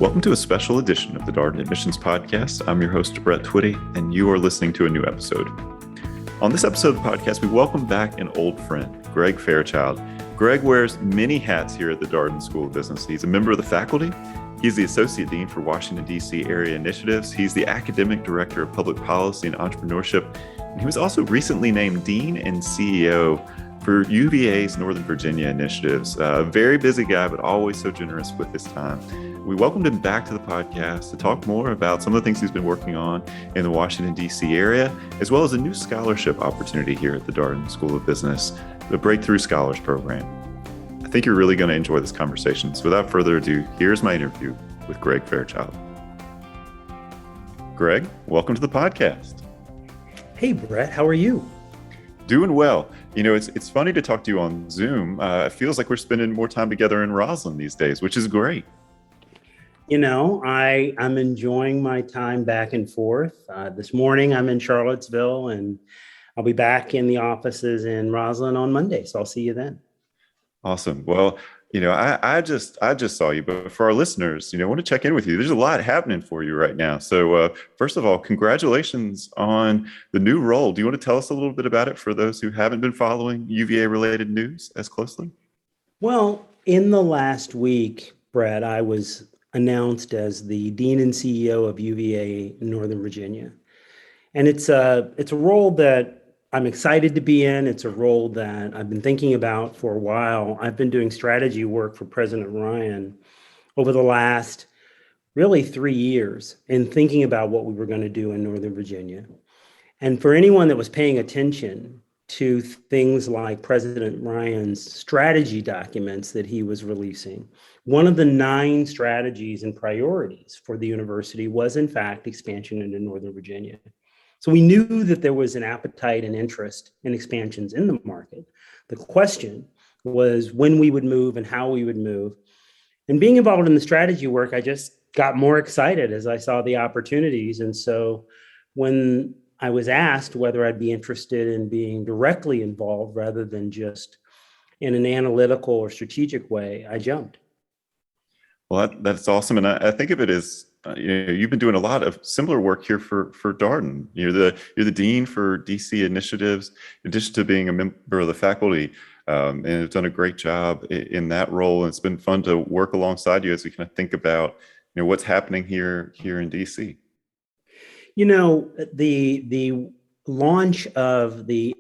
Welcome to a special edition of the Darden Admissions Podcast. I'm your host, Brett Twitty, and you are listening to a new episode. On this episode of the podcast, we welcome back an old friend, Greg Fairchild. Greg wears many hats here at the Darden School of Business. He's a member of the faculty. He's the Associate Dean for Washington, D.C. Area Initiatives. He's the Academic Director of Public Policy and Entrepreneurship. And he was also recently named Dean and CEO for UVA's Northern Virginia initiatives. A very busy guy, but always so generous with his time. We welcomed him back to the podcast to talk more about some of the things he's been working on in the Washington, D.C. area, as well as a new scholarship opportunity here at the Darden School of Business, the Breakthrough Scholars Program. I think you're really going to enjoy this conversation. So without further ado, here's my interview with Greg Fairchild. Greg, welcome to the podcast. Hey, Brett, how are you? Doing well. You know, it's funny to talk to you on Zoom. It feels like we're spending more time together in Roslyn these days, which is great. You know, I'm enjoying my time back and forth. This morning, I'm in Charlottesville, and I'll be back in the offices in Roslyn on Monday. So I'll see you then. Awesome. Well, you know, I just saw you, but for our listeners, you know, I want to check in with you. There's a lot happening for you right now. So first of all, congratulations on the new role. Do you want to tell us a little bit about it for those who haven't been following UVA-related news as closely? Well, in the last week, Brett, I was announced as the Dean and CEO of UVA Northern Virginia. And it's a role that I'm excited to be in. It's a role that I've been thinking about for a while. I've been doing strategy work for President Ryan over the last really 3 years and thinking about what we were going to do in Northern Virginia. And for anyone that was paying attention to things like President Ryan's strategy documents that he was releasing, one of the 9 strategies and priorities for the university was, in fact, expansion into Northern Virginia. So we knew that there was an appetite and interest in expansions in the market. The question was when we would move and how we would move. And being involved in the strategy work, I just got more excited as I saw the opportunities. And so when I was asked whether I'd be interested in being directly involved rather than just in an analytical or strategic way, I jumped. Well, that's awesome. And I think of it as, you know, you've been doing a lot of similar work here for Darden. You're the dean for DC initiatives, in addition to being a member of the faculty, and have done a great job in that role. And it's been fun to work alongside you as we kind of think about, you know, what's happening here in DC. You know, the launch of the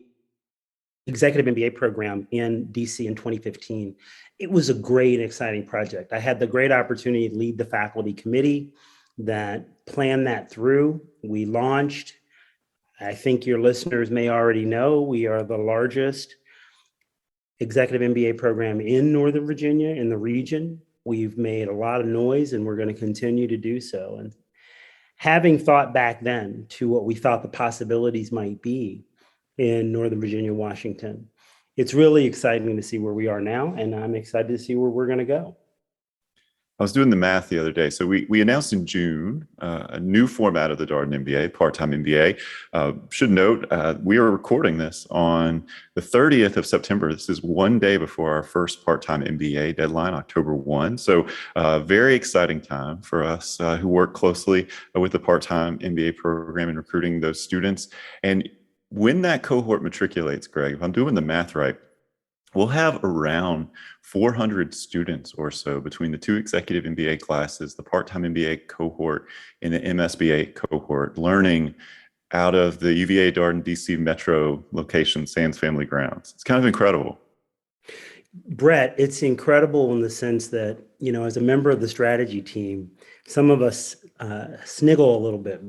Executive MBA program in DC in 2015, it was a great and exciting project. I had the great opportunity to lead the faculty committee that planned that through. We launched, I think your listeners may already know, we are the largest Executive MBA program in Northern Virginia, in the region. We've made a lot of noise and we're going to continue to do so. And having thought back then to what we thought the possibilities might be in Northern Virginia, Washington, it's really exciting to see where we are now, and I'm excited to see where we're going to go. I was doing the math the other day. So we announced in June a new format of the Darden MBA, part-time MBA. Should note, we are recording this on the 30th of September. This is one day before our first part-time MBA deadline, October 1. So very exciting time for us who work closely with the part-time MBA program and recruiting those students. And when that cohort matriculates, Greg, if I'm doing the math right, we'll have around 400 students or so between the 2 executive MBA classes, the part-time MBA cohort, and the MSBA cohort, learning out of the UVA Darden DC Metro location, Sands Family Grounds. It's kind of incredible. Brett, it's incredible in the sense that, you know, as a member of the strategy team, some of us sniggle a little bit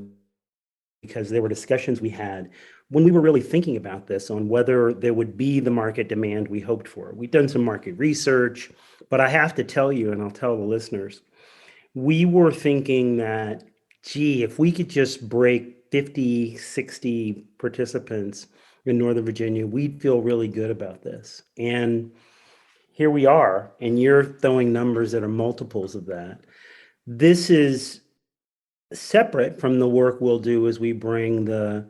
because there were discussions we had when we were really thinking about this on whether there would be the market demand we hoped for. We've done some market research, but I have to tell you, and I'll tell the listeners, we were thinking that, gee, if we could just break 50, 60 participants in Northern Virginia, we'd feel really good about this. And here we are, and you're throwing numbers that are multiples of that. This is separate from the work we'll do as we bring the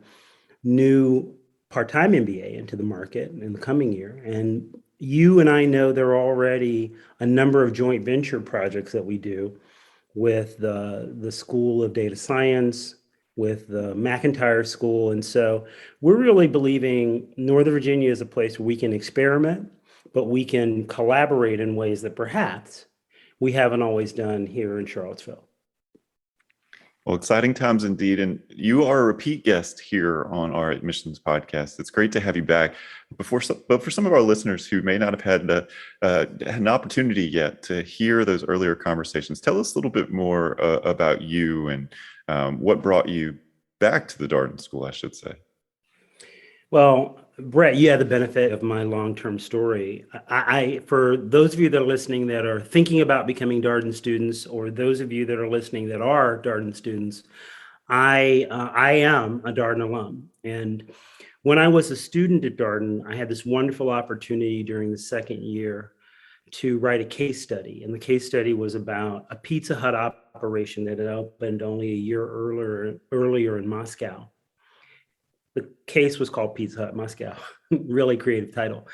new part-time MBA into the market in the coming year. And you and I know there are already a number of joint venture projects that we do with the School of Data Science, with the McIntyre School. And so we're really believing Northern Virginia is a place where we can experiment, but we can collaborate in ways that perhaps we haven't always done here in Charlottesville. Well, exciting times indeed. And you are a repeat guest here on our admissions podcast. It's great to have you back. But for some of our listeners who may not have had an opportunity yet to hear those earlier conversations, tell us a little bit more about you and what brought you back to the Darden School, I should say. Well, Brett, you had the benefit of my long-term story. For those of you that are listening that are thinking about becoming Darden students, or those of you that are listening that are Darden students, I am a Darden alum. And when I was a student at Darden, I had this wonderful opportunity during the second year to write a case study. And the case study was about a Pizza Hut operation that had opened only a year earlier in Moscow. The case was called Pizza Hut Moscow. Really creative title.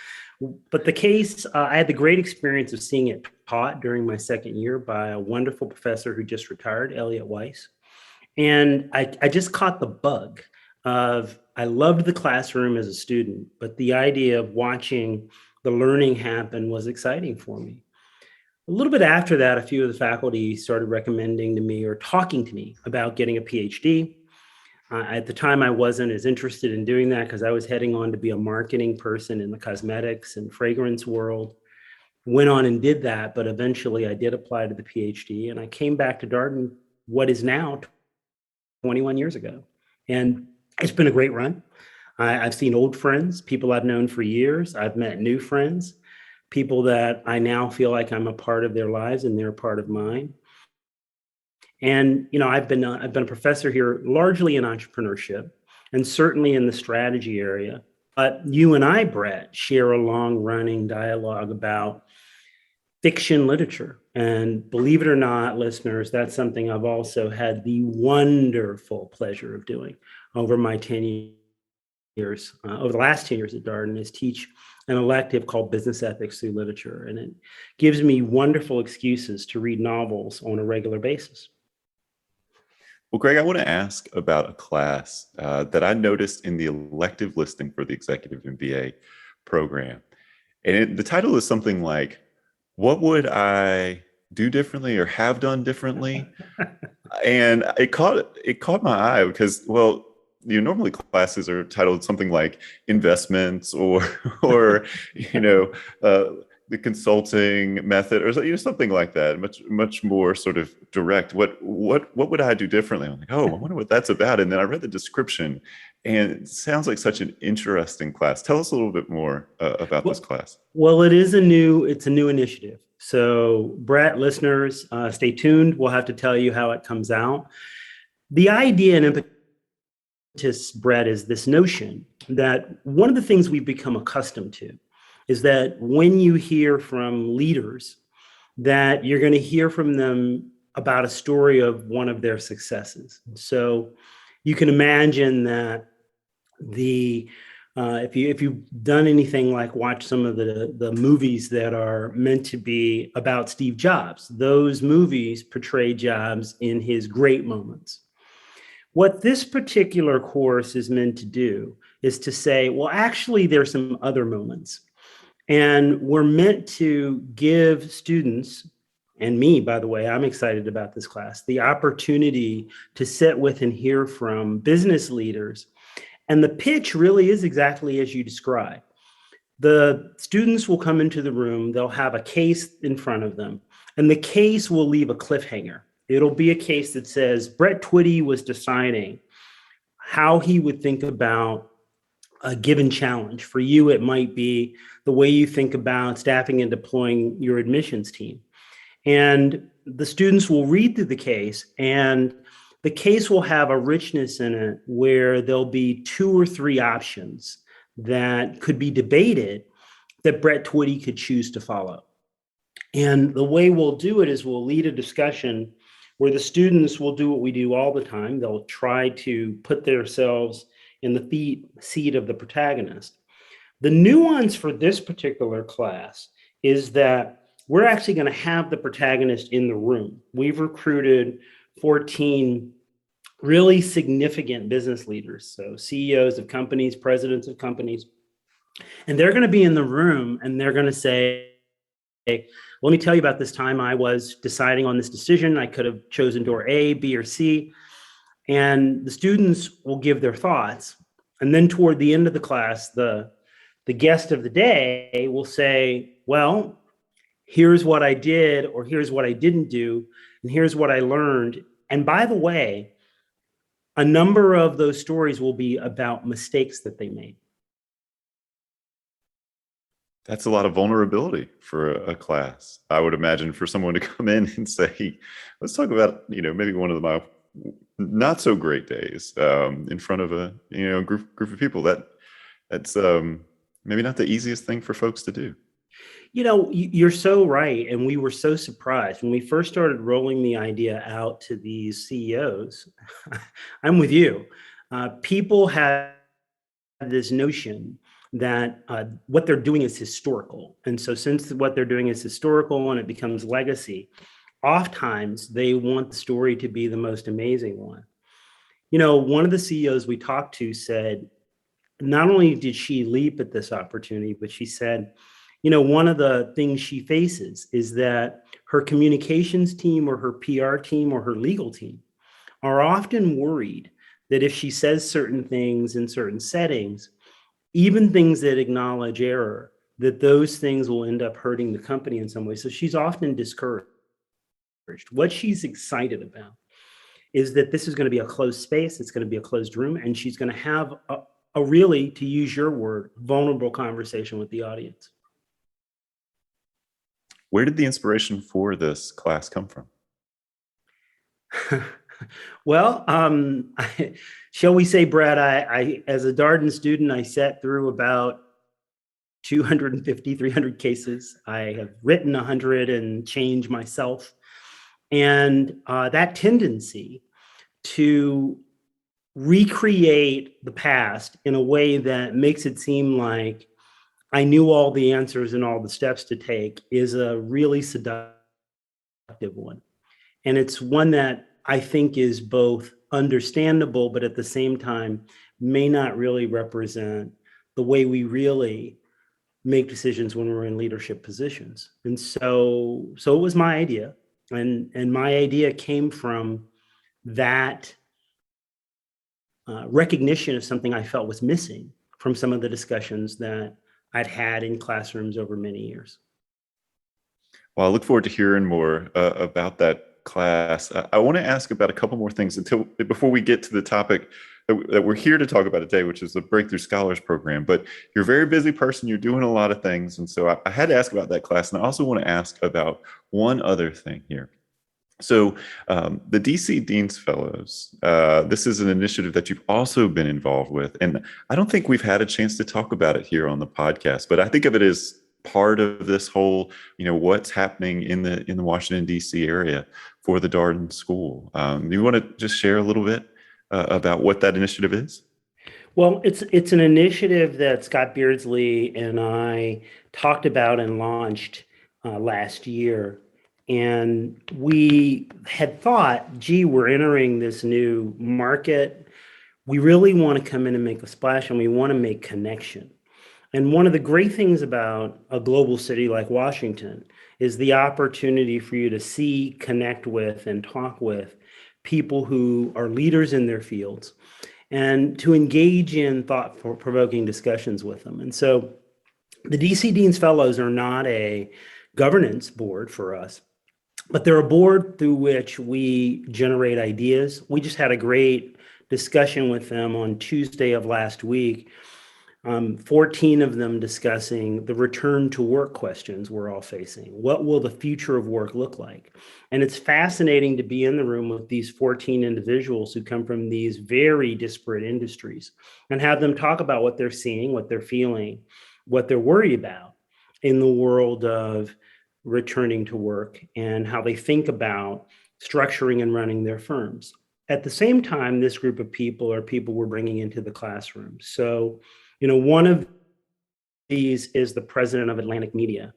But the case, I had the great experience of seeing it taught during my second year by a wonderful professor who just retired, Elliot Weiss. And I just caught the bug of, I loved the classroom as a student, but the idea of watching the learning happen was exciting for me. A little bit after that, a few of the faculty started recommending to me or talking to me about getting a PhD. At the time, I wasn't as interested in doing that because I was heading on to be a marketing person in the cosmetics and fragrance world. Went on and did that, but eventually I did apply to the PhD, and I came back to Darden, what is now 21 years ago. And it's been a great run. I've seen old friends, people I've known for years. I've met new friends, people that I now feel like I'm a part of their lives and they're a part of mine. And I've been a professor here largely in entrepreneurship and certainly in the strategy area. But you and I, Brett, share a long-running dialogue about fiction literature. And believe it or not, listeners, that's something I've also had the wonderful pleasure of doing over my 10 years, over the last 10 years at Darden, is teach an elective called Business Ethics through Literature. And it gives me wonderful excuses to read novels on a regular basis. Well, Greg, I want to ask about a class that I noticed in the elective listing for the Executive MBA program. And the title is something like, "What would I do differently or have done differently?" And it caught my eye because, well, normally classes are titled something like investments or the consulting method or something like that, much more sort of direct. What would I do differently? I'm like, oh, I wonder what that's about. And then I read the description, and it sounds like such an interesting class. Tell us a little bit more about this class. Well, it's a new initiative. So, Brett, listeners, stay tuned. We'll have to tell you how it comes out. The idea and impetus, Brett, is this notion that one of the things we've become accustomed to is that when you hear from leaders, that you're going to hear from them about a story of one of their successes. So you can imagine that if you've done anything like watch some of the movies that are meant to be about Steve Jobs, those movies portray Jobs in his great moments. What this particular course is meant to do is to say, well, actually, there's some other moments. And we're meant to give students, and me, by the way, I'm excited about this class, the opportunity to sit with and hear from business leaders. And the pitch really is exactly as you described. The students will come into the room, they'll have a case in front of them, and the case will leave a cliffhanger. It'll be a case that says Brett Twitty was deciding how he would think about a given challenge. For you, it might be the way you think about staffing and deploying your admissions team. And the students will read through the case, and the case will have a richness in it where there'll be 2 or 3 options that could be debated that Brett Twitty could choose to follow. And the way we'll do it is we'll lead a discussion where the students will do what we do all the time. They'll try to put themselves in the seat of the protagonist. The nuance for this particular class is that we're actually going to have the protagonist in the room. We've recruited 14 really significant business leaders, so CEOs of companies, presidents of companies, and they're going to be in the room and they're going to say, hey, let me tell you about this time I was deciding on this decision. I could have chosen door A, B, or C. And the students will give their thoughts. And then toward the end of the class, the guest of the day will say, well, here's what I did, or here's what I didn't do, and here's what I learned. And by the way, a number of those stories will be about mistakes that they made. That's a lot of vulnerability for a class. I would imagine for someone to come in and say, let's talk about, maybe one of my not so great days in front of a, group of people. That's maybe not the easiest thing for folks to do. You're so right. And we were so surprised when we first started rolling the idea out to these CEOs. I'm with you. People have this notion that what they're doing is historical. And so since what they're doing is historical and it becomes legacy, oftentimes they want the story to be the most amazing one. One of the CEOs we talked to said, not only did she leap at this opportunity, but she said, one of the things she faces is that her communications team or her PR team or her legal team are often worried that if she says certain things in certain settings, even things that acknowledge error, that those things will end up hurting the company in some way. So she's often discouraged. What she's excited about is that this is going to be a closed space, it's going to be a closed room, and she's going to have a really, to use your word, vulnerable conversation with the audience. Where did the inspiration for this class come from? Well, shall we say, Brad, I as a Darden student, I sat through about 250, 300 cases. I have written 100 and change myself. And that tendency to recreate the past in a way that makes it seem like I knew all the answers and all the steps to take is a really seductive one. And it's one that I think is both understandable, but at the same time may not really represent the way we really make decisions when we're in leadership positions. And so it was my idea. And my idea came from that recognition of something I felt was missing from some of the discussions that I'd had in classrooms over many years. Well, I look forward to hearing more about that class. I want to ask about a couple more things before we get to the topic that we're here to talk about today, which is the Breakthrough Scholars Program. But you're a very busy person. You're doing a lot of things. And so I had to ask about that class. And I also want to ask about one other thing here. So the DC Dean's Fellows, this is an initiative that you've also been involved with. And I don't think we've had a chance to talk about it here on the podcast, but I think of it as part of this whole, what's happening in the Washington, D.C. area for the Darden School. Do you want to just share a little bit about what that initiative is? Well, it's an initiative that Scott Beardsley and I talked about and launched last year. And we had thought, gee, we're entering this new market. We really want to come in and make a splash, and we want to make connection. And one of the great things about a global city like Washington is the opportunity for you to see, connect with, and talk with people who are leaders in their fields and to engage in thought-provoking discussions with them. And so the DC Dean's Fellows are not a governance board for us, but they're a board through which we generate ideas. We just had a great discussion with them on Tuesday of last week, 14 of them discussing the return to work questions we're all facing. What will the future of work look like? And it's fascinating to be in the room with these 14 individuals who come from these very disparate industries and have them talk about what they're seeing, what they're feeling, what they're worried about in the world of returning to work and how they think about structuring and running their firms. At the same time, this group of people are people we're bringing into the classroom. So, one of these is the president of Atlantic Media,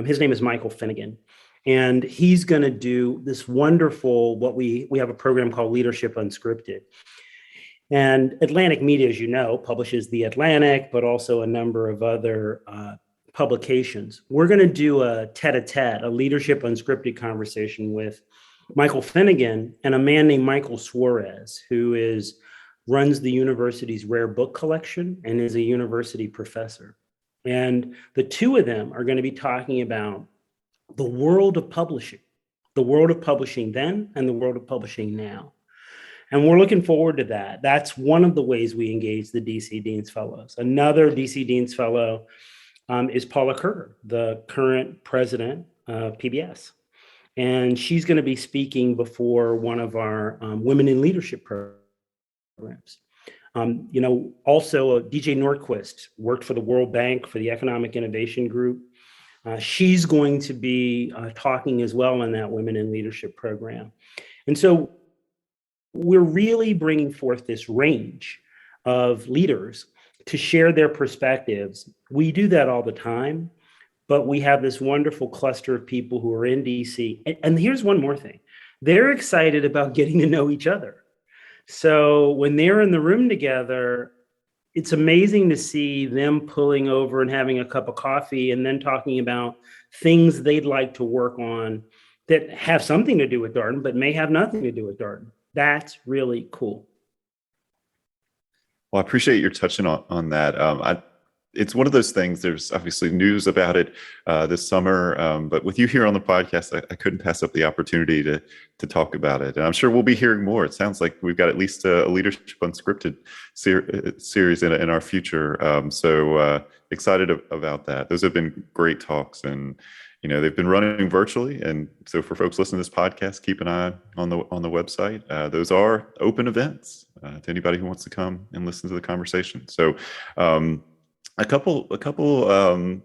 His name is Michael Finnegan. And he's going to do this wonderful, we have a program called Leadership Unscripted. And Atlantic Media, as you know, publishes The Atlantic, but also a number of other publications. We're going to do a tete-a-tete, a leadership unscripted conversation with Michael Finnegan and a man named Michael Suarez, who runs the university's rare book collection and is a university professor. And the two of them are going to be talking about the world of publishing then and the world of publishing now. And we're looking forward to that. That's one of the ways we engage the DC Dean's Fellows. Another DC Dean's Fellow is Paula Kerr, the current president of PBS. And she's going to be speaking before one of our Women in Leadership programs. Also DJ Nordquist worked for the World Bank for the Economic Innovation Group. She's going to be talking as well in that Women in Leadership program. And so we're really bringing forth this range of leaders to share their perspectives. We do that all the time, but we have this wonderful cluster of people who are in DC. And here's one more thing. They're excited about getting to know each other. So when they're in the room together, it's amazing to see them pulling over and having a cup of coffee and then talking about things they'd like to work on that have something to do with Darden, but may have nothing to do with Darden. That's really cool. Well, I appreciate your touching on that. It's one of those things, there's obviously news about it this summer, but with you here on the podcast, I couldn't pass up the opportunity to talk about it. And I'm sure we'll be hearing more. It sounds like we've got at least a Leadership Unscripted series in our future. So excited about that. Those have been great talks, and they've been running virtually. And so for folks listening to this podcast, keep an eye on the website. Those are open events to anybody who wants to come and listen to the conversation. So a couple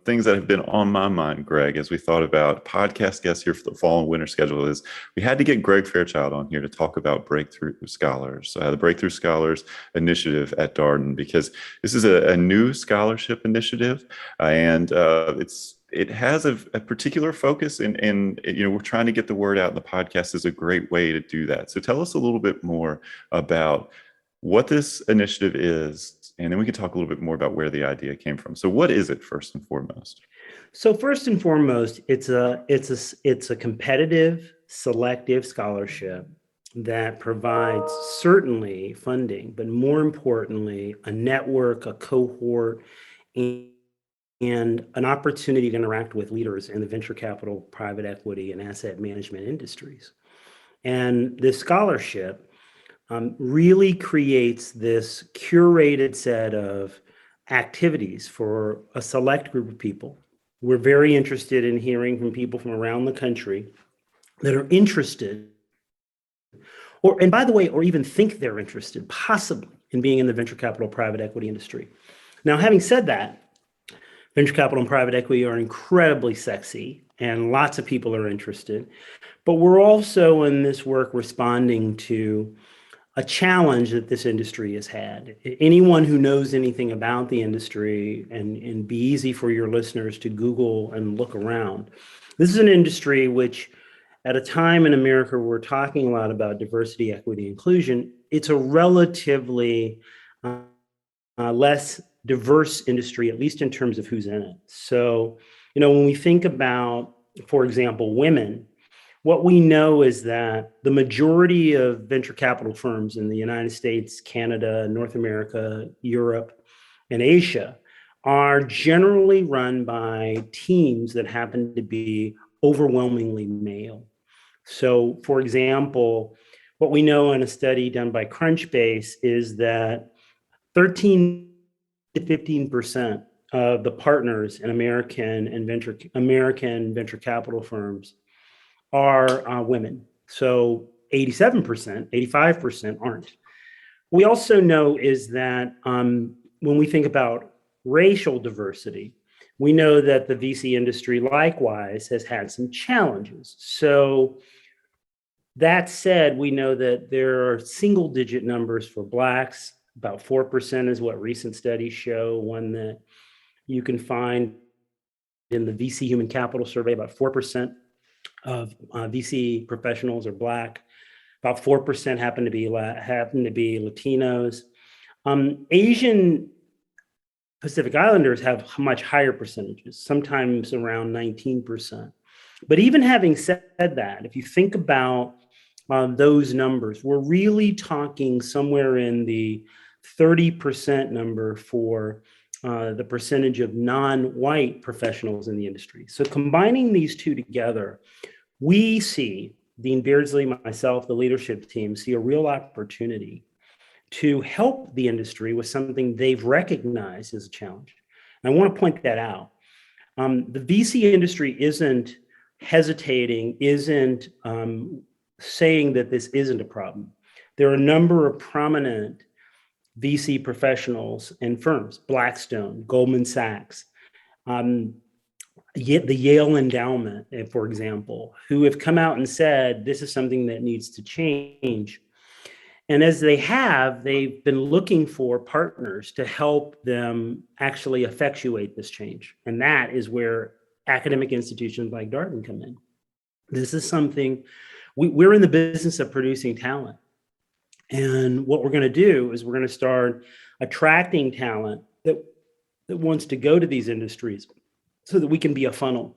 things that have been on my mind, Greg, as we thought about podcast guests here for the fall and winter schedule, is we had to get Greg Fairchild on here to talk about Breakthrough Scholars, the Breakthrough Scholars initiative at Darden, because this is a new scholarship initiative, and it has a particular focus, and we're trying to get the word out, and the podcast is a great way to do that. So tell us a little bit more about what this initiative is, and then we can talk a little bit more about where the idea came from. So what is it, first and foremost? So first and foremost, it's a competitive, selective scholarship that provides certainly funding, but more importantly, a network, a cohort, and an opportunity to interact with leaders in the venture capital, private equity, and asset management industries. And this scholarship really creates this curated set of activities for a select group of people. We're very interested in hearing from people from around the country that are interested, and by the way, or even think they're interested, possibly, in being in the venture capital private equity industry. Now, having said that, venture capital and private equity are incredibly sexy, and lots of people are interested. But we're also in this work responding to a challenge that this industry has had. Anyone who knows anything about the industry, and be easy for your listeners to Google and look around. This is an industry which, at a time in America where we're talking a lot about diversity, equity, inclusion, it's a relatively less diverse industry, at least in terms of who's in it. So, when we think about, for example, women, what we know is that the majority of venture capital firms in the United States, Canada, North America, Europe, and Asia are generally run by teams that happen to be overwhelmingly male. So, for example, what we know in a study done by Crunchbase is that 13 to 15% of the partners in American venture capital firms are women. So 87%, 85% aren't. We also know is that when we think about racial diversity, we know that the VC industry likewise has had some challenges. So that said, we know that there are single digit numbers for Blacks. About 4% is what recent studies show. One that you can find in the VC Human Capital Survey, about 4% of VC professionals are Black. About 4% happen to be Latinos. Asian Pacific Islanders have much higher percentages, sometimes around 19%. But even having said that, if you think about those numbers, we're really talking somewhere in the 30% number for the percentage of non-white professionals in the industry. So combining these two together, we see, Dean Beardsley, myself, the leadership team, see a real opportunity to help the industry with something they've recognized as a challenge. And I want to point that out. The VC industry isn't hesitating, isn't saying that this isn't a problem. There are a number of prominent VC professionals and firms, Blackstone, Goldman Sachs, the Yale Endowment, for example, who have come out and said this is something that needs to change. And as they've been looking for partners to help them actually effectuate this change. And that is where academic institutions like Darden come in. This is something, we're in the business of producing talent. And what we're going to do is we're going to start attracting talent that wants to go to these industries so that we can be a funnel.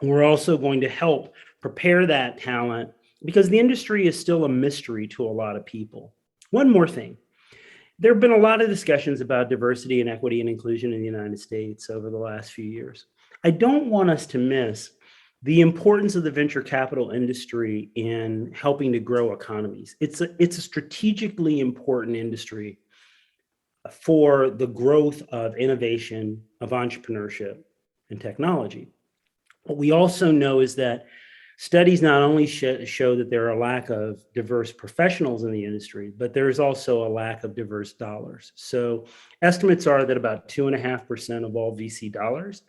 We're also going to help prepare that talent because the industry is still a mystery to a lot of people. One more thing. There have been a lot of discussions about diversity and equity and inclusion in the United States over the last few years. I don't want us to miss the importance of the venture capital industry in helping to grow economies. It's a strategically important industry for the growth of innovation, of entrepreneurship, and technology. What we also know is that studies not only show that there are a lack of diverse professionals in the industry, but there's also a lack of diverse dollars. So estimates are that about 2.5% of all VC dollars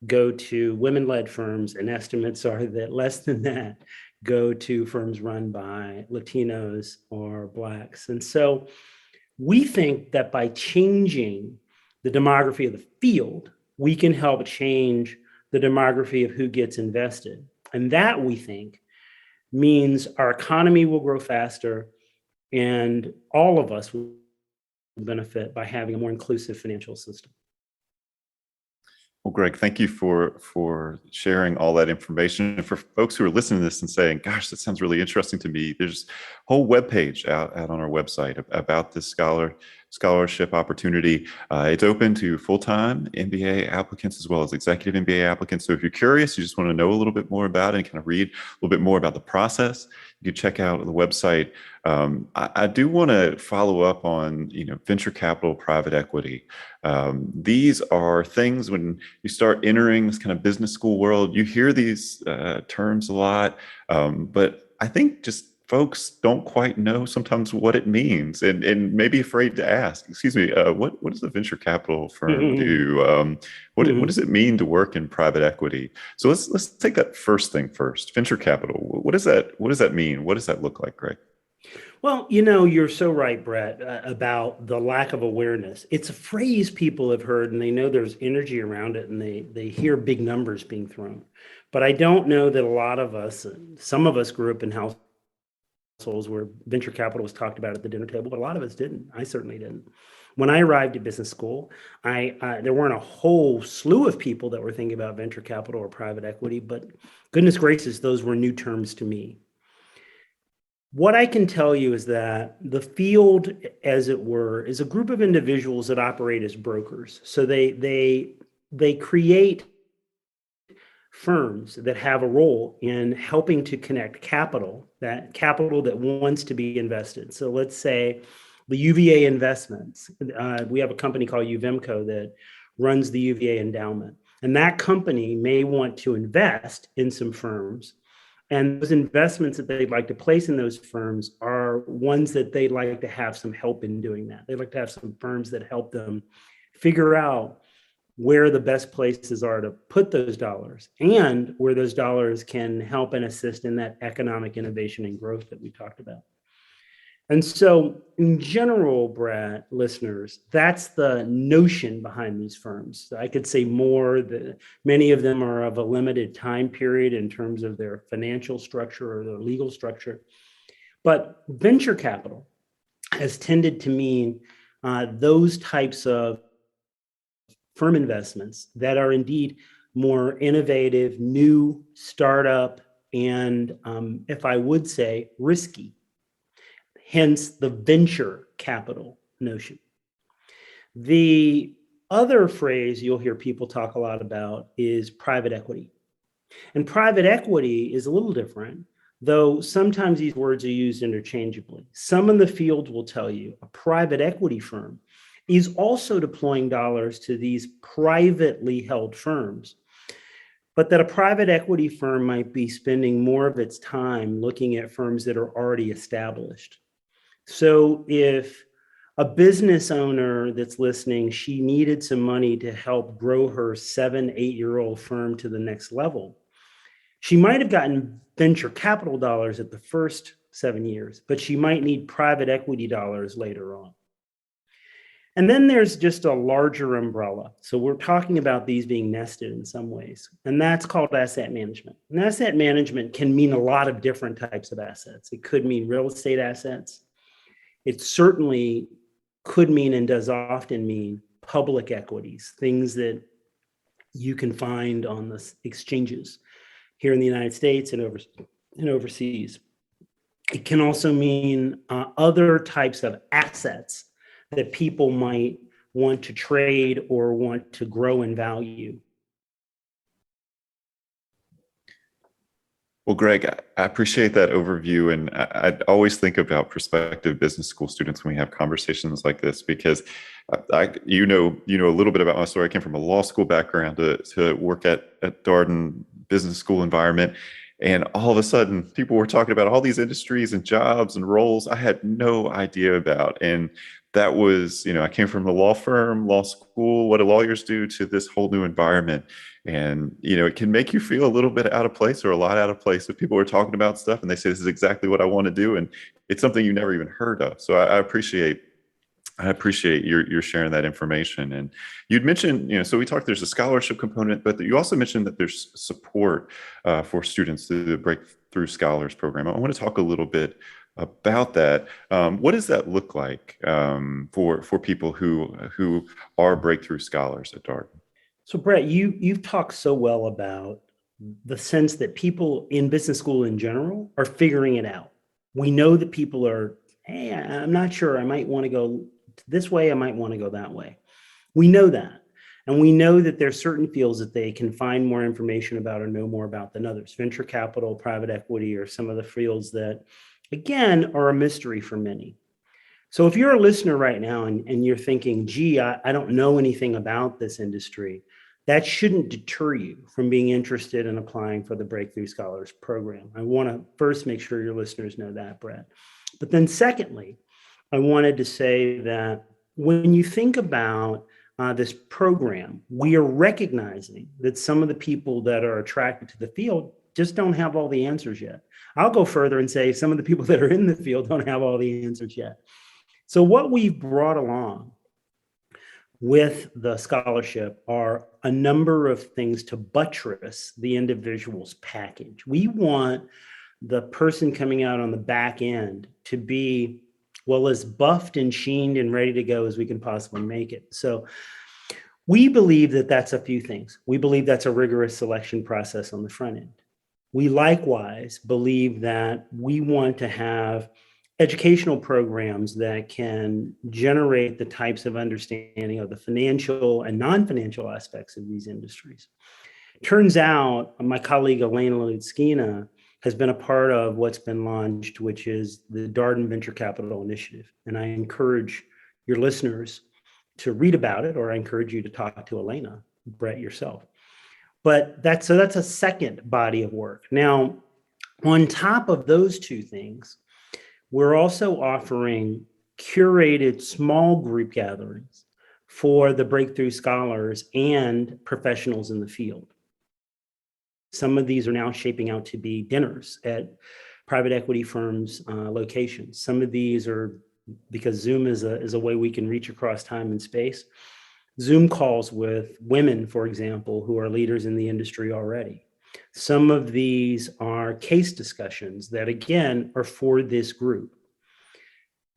go to women-led firms, and estimates are that less than that go to firms run by Latinos or Blacks. And so we think that by changing the demography of the field, we can help change the demography of who gets invested. And that, we think, means our economy will grow faster and all of us will benefit by having a more inclusive financial system. Well, Greg, thank you for sharing all that information. And for folks who are listening to this and saying, gosh, that sounds really interesting to me, there's a whole webpage out on our website about this scholarship opportunity. It's open to full-time MBA applicants as well as executive MBA applicants. So if you're curious, you just want to know a little bit more about it and kind of read a little bit more about the process, you can check out the website. I do want to follow up on, venture capital, private equity. These are things when you start entering this kind of business school world, you hear these terms a lot, but I think just folks don't quite know sometimes what it means and maybe afraid to ask, excuse me, what does a venture capital firm do? What does it mean to work in private equity? So let's take that first thing first. Venture capital. What does that mean? What does that look like, Greg? Well, you're so right, Brett, about the lack of awareness. It's a phrase people have heard and they know there's energy around it and they hear big numbers being thrown. But I don't know that a lot of us, some of us grew up in households where venture capital was talked about at the dinner table, but a lot of us didn't. I certainly didn't. When I arrived at business school, there weren't a whole slew of people that were thinking about venture capital or private equity, but goodness gracious, those were new terms to me. What I can tell you is that the field, as it were, is a group of individuals that operate as brokers. So they create firms that have a role in helping to connect capital that wants to be invested. So let's say the UVA investments. We have a company called Uvemco that runs the UVA endowment. And that company may want to invest in some firms. And those investments that they'd like to place in those firms are ones that they'd like to have some help in doing that. They'd like to have some firms that help them figure out where the best places are to put those dollars and where those dollars can help and assist in that economic innovation and growth that we talked about. And so in general, Brett, listeners, that's the notion behind these firms. I could say more that many of them are of a limited time period in terms of their financial structure or their legal structure. But venture capital has tended to mean those types of firm investments that are indeed more innovative, new, startup, and if I would say, risky. Hence the venture capital notion. The other phrase you'll hear people talk a lot about is private equity. And private equity is a little different, though sometimes these words are used interchangeably. Some in the field will tell you a private equity firm is also deploying dollars to these privately held firms, but that a private equity firm might be spending more of its time looking at firms that are already established. So if a business owner that's listening, she needed some money to help grow her 7-8-year-old firm to the next level, she might have gotten venture capital dollars at the first 7 years, but she might need private equity dollars later on. And then there's just a larger umbrella. So we're talking about these being nested in some ways, and that's called asset management. And asset management can mean a lot of different types of assets. It could mean real estate assets. It certainly could mean and does often mean public equities, things that you can find on the exchanges here in the United States and overseas. It can also mean other types of assets that people might want to trade or want to grow in value. Well, Greg, I appreciate that overview. And I always think about prospective business school students when we have conversations like this, because you know a little bit about my story. I came from a law school background to work at Darden business school environment. And all of a sudden, people were talking about all these industries and jobs and roles I had no idea about. And that was, I came from a law firm, law school, what do lawyers do, to this whole new environment. And, it can make you feel a little bit out of place or a lot out of place if people are talking about stuff and they say, this is exactly what I want to do. And it's something you never even heard of. So I appreciate your sharing that information. And you'd mentioned, so we talked, there's a scholarship component, but you also mentioned that there's support for students through the Breakthrough Scholars Program. I want to talk a little bit about that. What does that look like for people who are breakthrough scholars at Darden? So Brett, you've talked so well about the sense that people in business school in general are figuring it out. We know that people are, hey, I'm not sure, I might want to go this way, I might want to go that way. We know that. And we know that there's certain fields that they can find more information about or know more about than others. Venture capital, private equity, or some of the fields that, again, are a mystery for many. So if you're a listener right now and you're thinking, gee, I don't know anything about this industry, that shouldn't deter you from being interested in applying for the Breakthrough Scholars Program. I want to first make sure your listeners know that, Brett. But then secondly, I wanted to say that when you think about this program, we are recognizing that some of the people that are attracted to the field just don't have all the answers yet. I'll go further and say some of the people that are in the field don't have all the answers yet. So what we've brought along with the scholarship are a number of things to buttress the individual's package. We want the person coming out on the back end to be, well, as buffed and sheened and ready to go as we can possibly make it. So we believe that that's a few things. We believe that's a rigorous selection process on the front end. We likewise believe that we want to have educational programs that can generate the types of understanding of the financial and non-financial aspects of these industries. Turns out, my colleague Elena Lutskina has been a part of what's been launched, which is the Darden Venture Capital Initiative. And I encourage your listeners to read about it, or I encourage you to talk to Elena, Brett, yourself. But that's a second body of work. Now, on top of those two things, we're also offering curated small group gatherings for the breakthrough scholars and professionals in the field. Some of these are now shaping out to be dinners at private equity firms' locations. Some of these are, because Zoom is a way we can reach across time and space, Zoom calls with women, for example, who are leaders in the industry already. Some of these are case discussions that, again, are for this group.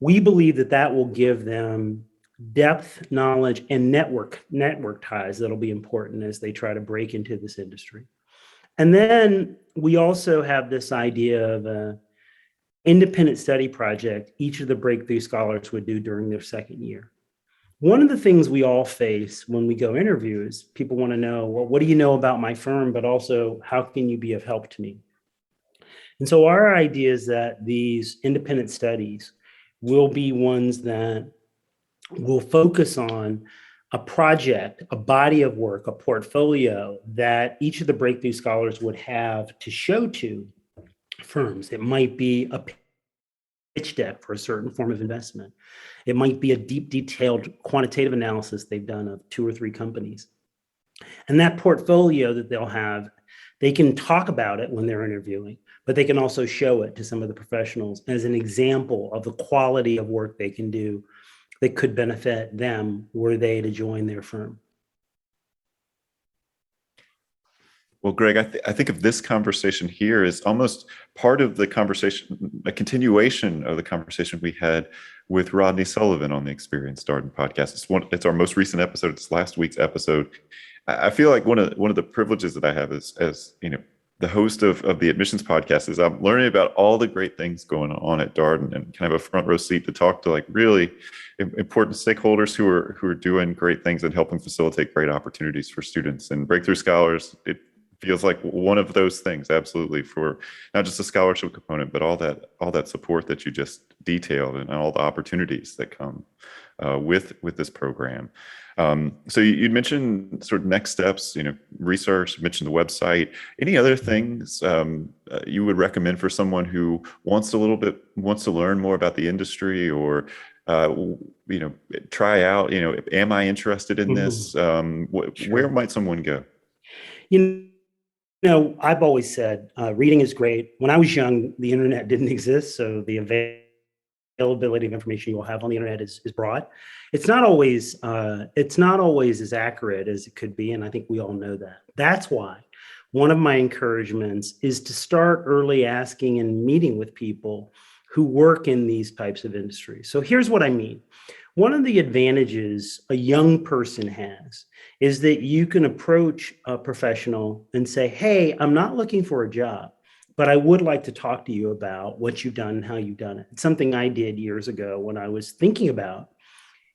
We believe that that will give them depth, knowledge, and network ties that'll be important as they try to break into this industry. And then we also have this idea of an independent study project each of the breakthrough scholars would do during their second year. One of the things we all face when we go interview is people want to know, well, what do you know about my firm, but also how can you be of help to me? And so our idea is that these independent studies will be ones that will focus on a project, a body of work, a portfolio that each of the breakthrough scholars would have to show to firms. It might be a pitch deck for a certain form of investment. It might be a deep, detailed quantitative analysis they've done of 2 or 3 companies. And that portfolio that they'll have, they can talk about it when they're interviewing, but they can also show it to some of the professionals as an example of the quality of work they can do that could benefit them were they to join their firm. Well, Greg, I think of this conversation here as almost part of the conversation, a continuation of the conversation we had with Rodney Sullivan on the Experience Darden podcast. It's our most recent episode. It's last week's episode. I feel like one of the privileges that I have as the host of the admissions podcast is I'm learning about all the great things going on at Darden and kind of a front row seat to talk to like really important stakeholders who are doing great things and helping facilitate great opportunities for students and breakthrough scholars. It feels like one of those things, absolutely, for not just the scholarship component, but all that support that you just detailed and all the opportunities that come with this program. So you'd mentioned sort of next steps, research, mentioned the website. Any other things you would recommend for someone who wants to learn more about the industry or try out, am I interested in this? Sure. Where might someone go? I've always said reading is great. When I was young, the internet didn't exist, so the availability of information you will have on the internet is broad. It's not always as accurate as it could be, and I think we all know that. That's why one of my encouragements is to start early asking and meeting with people who work in these types of industries. So here's what I mean. One of the advantages a young person has is that you can approach a professional and say, hey, I'm not looking for a job, but I would like to talk to you about what you've done and how you've done it. It's something I did years ago when I was thinking about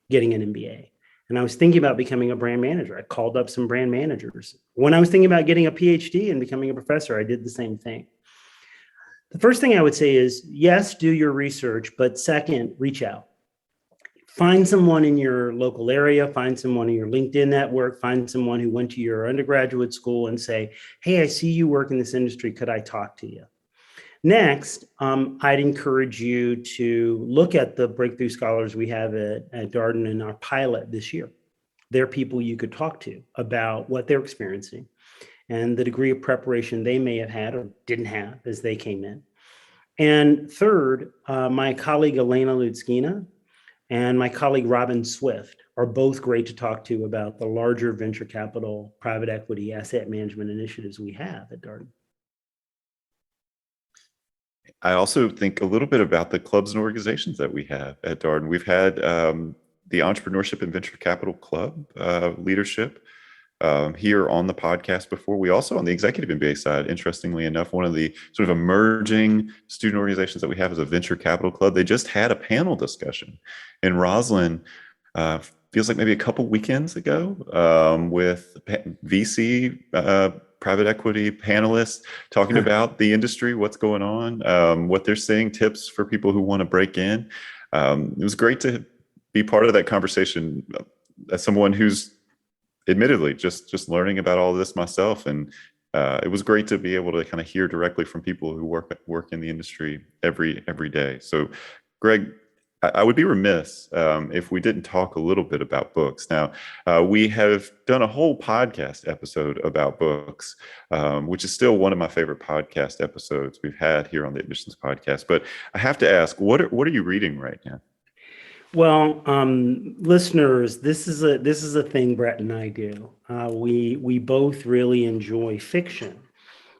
getting an MBA. And I was thinking about becoming a brand manager. I called up some brand managers. When I was thinking about getting a PhD and becoming a professor, I did the same thing. The first thing I would say is, yes, do your research, but second, reach out. Find someone in your local area, find someone in your LinkedIn network, find someone who went to your undergraduate school and say, hey, I see you work in this industry. Could I talk to you? Next, I'd encourage you to look at the breakthrough scholars we have at Darden in our pilot this year. They're people you could talk to about what they're experiencing and the degree of preparation they may have had or didn't have as they came in. And third, my colleague Elena Ludskina and my colleague Robin Swift are both great to talk to about the larger venture capital, private equity, asset management initiatives we have at Darden. I also think a little bit about the clubs and organizations that we have at Darden. We've had the Entrepreneurship and Venture Capital Club leadership here on the podcast before. We also, on the Executive MBA side, interestingly enough, one of the sort of emerging student organizations that we have is a Venture Capital Club. They just had a panel discussion in Roslyn, feels like maybe a couple weekends ago, with VC private equity panelists talking about the industry, what's going on, what they're seeing, tips for people who want to break in. It was great to be part of that conversation as someone who's admittedly just learning about all of this myself. And it was great to be able to kind of hear directly from people who work in the industry every day. So Greg, I would be remiss if we didn't talk a little bit about books. Now, we have done a whole podcast episode about books, which is still one of my favorite podcast episodes we've had here on the Admissions Podcast. But I have to ask, what are you reading right now? Well, listeners, this is a thing Brett and I do. We both really enjoy fiction,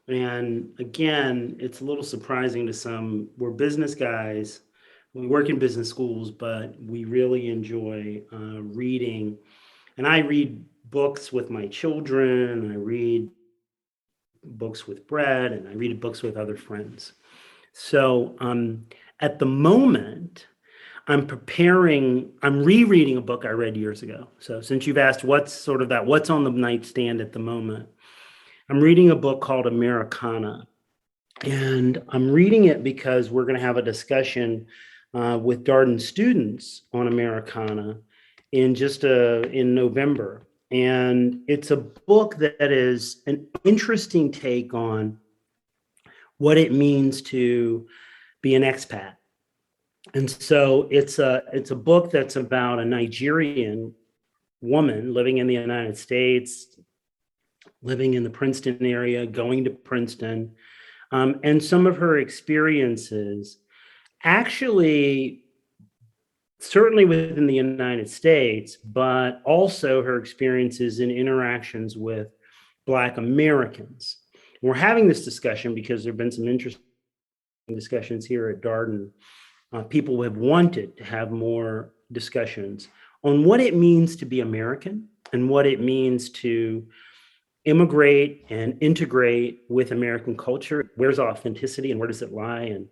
and again, it's a little surprising to some. We're business guys. We work in business schools, but we really enjoy reading. And I read books with my children. I read books with Brett, and I read books with other friends. So at the moment, I'm rereading a book I read years ago. So since you've asked what's on the nightstand at the moment, I'm reading a book called Americana. And I'm reading it because we're going to have a discussion with Darden students on Americana in November. And it's a book that is an interesting take on what it means to be an expat. And so it's a book that's about a Nigerian woman living in the United States, living in the Princeton area, going to Princeton, and some of her experiences actually, certainly within the United States, but also her experiences in interactions with Black Americans. We're having this discussion because there have been some interesting discussions here at Darden. People have wanted to have more discussions on what it means to be American and what it means to immigrate and integrate with American culture. Where's authenticity and where does it lie? And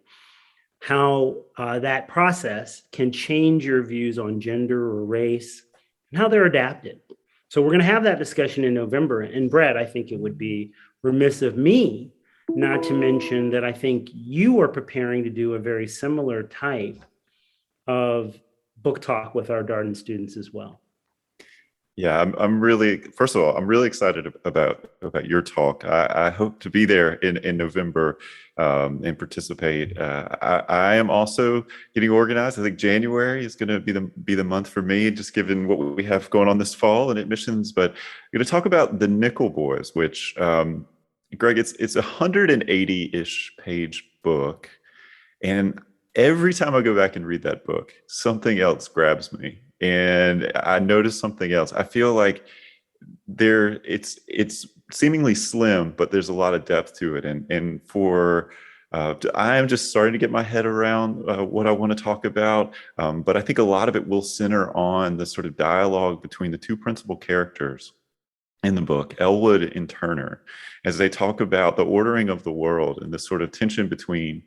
how that process can change your views on gender or race and how they're adapted. So we're going to have that discussion in November. And Brett, I think it would be remiss of me not to mention that I think you are preparing to do a very similar type of book talk with our Darden students as well. Yeah, I'm really, first of all, I'm really excited about your talk. I hope to be there in November and participate. I am also getting organized. I think January is going to be the month for me, just given what we have going on this fall in admissions. But I'm going to talk about the Nickel Boys, which, Greg, it's a 180-ish page book, and every time I go back and read that book, something else grabs me. And I noticed something else. I feel like it's seemingly slim, but there's a lot of depth to it. And for I am just starting to get my head around what I want to talk about. But I think a lot of it will center on the sort of dialogue between the two principal characters in the book, Elwood and Turner, as they talk about the ordering of the world and this sort of tension between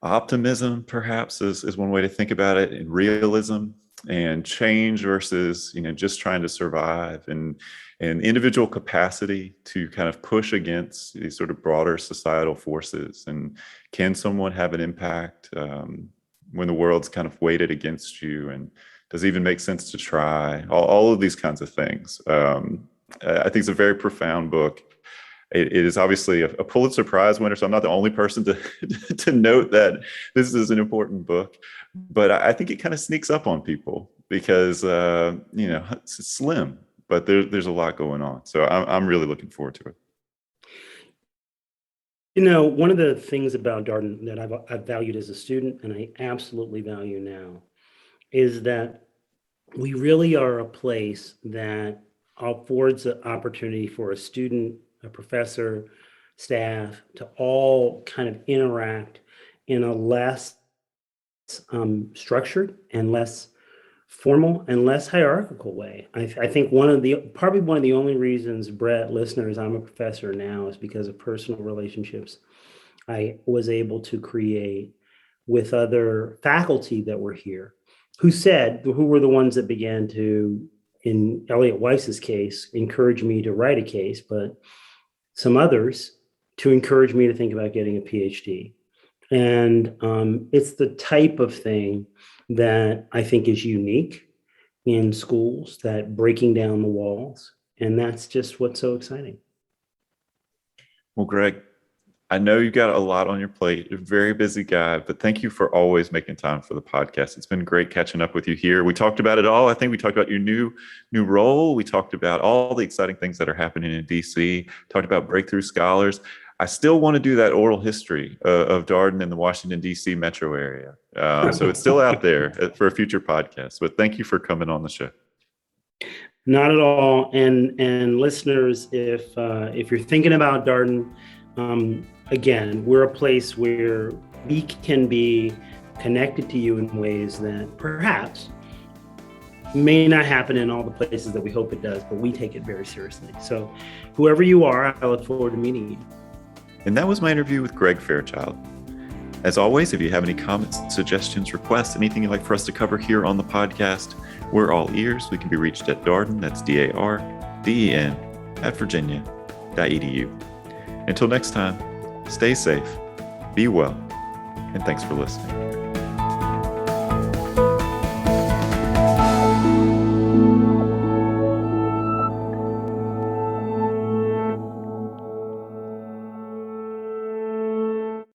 optimism, perhaps, is one way to think about it, and realism and change versus, just trying to survive, and individual capacity to kind of push against these sort of broader societal forces. And can someone have an impact when the world's kind of weighted against you? And does it even make sense to try? All of these kinds of things. I think it's a very profound book. It is obviously a Pulitzer Prize winner, so I'm not the only person to note that this is an important book. But I think it kind of sneaks up on people because it's slim, but there's a lot going on. So I'm really looking forward to it. One of the things about Darden that I've valued as a student, and I absolutely value now, is that we really are a place that affords an opportunity for a student, a professor, staff to all kind of interact in a less structured and less formal and less hierarchical way. I think probably one of the only reasons, Brett, listeners, I'm a professor now is because of personal relationships I was able to create with other faculty that were here, who were the ones that began to, in Elliot Weiss's case, encourage me to write a case, but some others to encourage me to think about getting a PhD. And it's the type of thing that I think is unique in schools, that breaking down the walls. And that's just what's so exciting. Well, Greg, I know you've got a lot on your plate. You're a very busy guy, but thank you for always making time for the podcast. It's been great catching up with you here. We talked about it all. I think we talked about your new role. We talked about all the exciting things that are happening in DC. Talked about breakthrough scholars. I still want to do that oral history of Darden and the Washington DC metro area. So it's still out there for a future podcast. But thank you for coming on the show. Not at all. And listeners, if you're thinking about Darden, again, we're a place where we can be connected to you in ways that perhaps may not happen in all the places that we hope it does, but we take it very seriously. So whoever you are, I look forward to meeting you. And that was my interview with Greg Fairchild. As always, if you have any comments, suggestions, requests, anything you'd like for us to cover here on the podcast, we're all ears. We can be reached at Darden, that's DARDEN, @virginia.edu. Until next time, stay safe, be well, and thanks for listening.